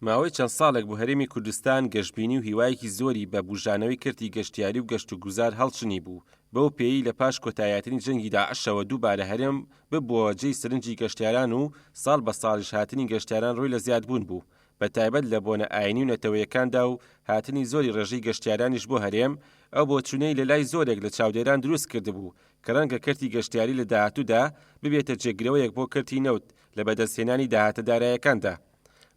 ماوەی چەند ساڵێک بۆ هەرێمی کوردستان گەشتبینی و هیوایەکی زۆری بە بوژانەوەی کردی گەشتیاری و گەشت و گوزار هەڵچنی بوو. بەو پێی لە پاش کۆتاییاتنی جەنگی داعشەوە دووبارە هەرێم ببووە جێی سەرنجی گەشتیاران و ساڵ بە ساڵیش هاتنی گەشتیاران ڕووی لە زیادبوون بوو. بە تایبەت لە بۆنە ئاینی و نەتەوەیەکاندا و هاتنی زۆری ڕێژەی گەشتیارانیش بۆ هەرێم ئەو بۆچوونەی لە لای زۆرێک لە چاودێران دروست کردبوو کە ڕەنگە کەرتی گەشتیاری لە داهاتوودا ببێتە جێگرەوەیەک بۆ کەرتی نەوت لە بەدەستهێنانی داهاتە داراییەکاندا.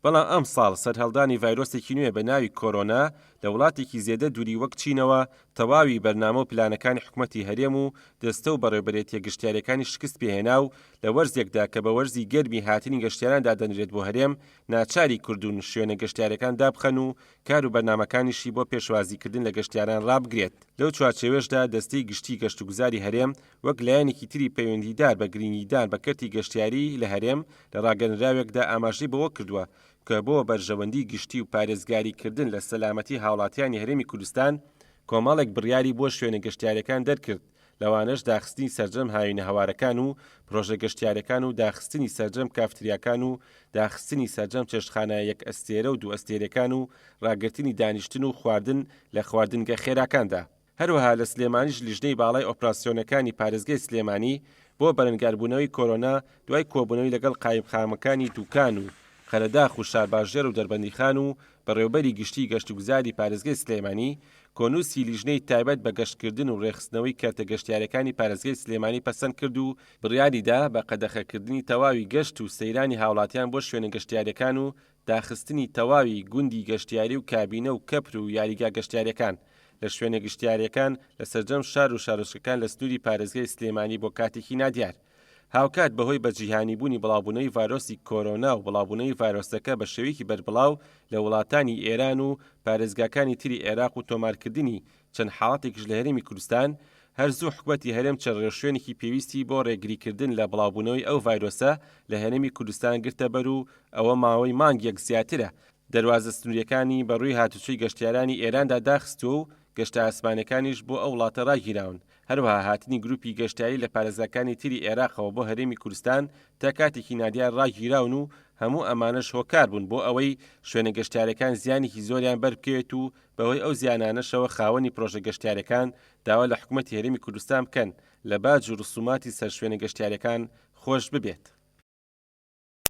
بەڵام ئەم ساڵ سەرهەڵدانی ڤایرۆسێکی نوێ بە ناوی کۆرۆنا لە وڵاتێکی زێدە دووری وەک چینەوە تەواوی بەرنامە و پلانەکانی حکوومەتی هەرێم و دەستە و بەڕێوەبەرێتیە گەشتیارەکانی شکست پێهێنا و لە وەرزێکدا کە بە وەرزی گەرمی هاتنی گەشتیاران دادەنرێت بۆ هەرێم ناچاری کوردون شوێنە گەشتیارەکان دابخەن و کار و بەرنامەکانیشی بۆ پێشوازیکردن لە گەشتیاران ڕابگرێت. لەو چوارچێوەشدا دەستەی گشتی گەشت و گوزاری هەرێم وەک لایەنێکی تری پەیوەندیدار بە گرنگیدان بە کەرتی گەشتیاری لە هەرێم لە ڕاگەنراوێکدا ئاماژەی بەوە کردووە کە بۆ بەرژەوەندی گشتی و پارێزگاریکردن لە سەلامەتی هاوڵاتیانی هەرێمی کوردستان کۆمەڵێک بڕیاری بۆ شوێنە گەشتیارەکان دەرکرد، لەوانەش داخستنی سەرجەم هاوینە هەوارەکان و پرۆژە گەشتیارەکان و داخستنی سەرجەم کافتریاکان و داخستنی سەرجەم چێشتخانە یەک ئەستێرە و دوو ئەستێرەکان و ڕاگررتنی دانیشتن و خواردن لە خواردنگە خێراکاندا. هەروەها لە سلێمانیش لیژنەی باڵای ئۆپراسیۆنەکانی پارێزگای سلێمانی بۆ بەرەنگاربوونەوەی کۆرۆنا دوای کۆبوونەوەی لەگەڵ قایمخانەکانی دوکان و خەرەداخ و شارباژێر و دەربەندیخان و بەڕێوەبەری گشتی گەشت و گوزاری پارێزگای سلێمانی کۆنووسی لیژنەی تایبەت بە گەشتکردن و ڕێخستنەوەی کارتە گەشتیارەکانی پارێزگای سلێمانی پەسەند کرد و بڕیاریدا بە قەدەخەکردنی تەواوی گەشت و سەیرانی هاوڵاتیان بۆ شوێنە گەشتیارەکان و داخستنی تەواوی گوندی گەشتیاری و کابینە و کەپر و یاریگا گەشتیارەکان لە شوێنە گشتیارەکان لە سەرجەم شار و شارۆچکەکان لە سنووری پارێزگای سلێمانی بۆ کاتێکی نادیار. هاوکات بەهۆی بەجیهانیبوونی بڵاوبوونەوەی ڤایرۆسی کۆرۆنا و بڵاوبوونەوەی ڤایرۆسەکە بە شێوەیەکی بەربڵاو لە وڵاتانی ئێران و پارێزگاکانی تری عێراق و تۆمارکردنی چەند حاڵاتێکیش لە هەرێمی کوردستان هەرزوو حکومەتی هەرێم چەند ڕێشوێنێکی پێویستی بۆ ڕێگریکردن لە بڵاوبوونەوەی ئەو ڤایرۆسە لە هەرێمی کوردستان گرتە بەر و ئەوە ماوەی مانگێک زیاترە دەواازە سنووریەکانی بەڕووی هاتوچۆی گەشتیارانی ئێراندا داخستووە و گەشتە ئاسمانەکانیش بۆ ئەو وڵاتە ڕاگیراون. هەروەها هاتنی گروپی گەشتیاری لە پارێزگاکانی تری عێراقەوە بۆ هەرێمی کوردستان تا کاتێکی نادیار ڕاگیراون و هەموو ئەمانەش هۆکار بوون بۆ ئەوەی شوێنە گەشتیارەکان زیانێکی زۆریان بەربکەوێت و بەهۆی ئەو زیانانەشەوە خاوەنی پرۆژە گەشتیارەکان داوا لە حکوومەتی هەرێمی کوردستان بکەن لە باج و ڕسوماتی سەر شوێنە گەشتیارەکان خۆش ببێت.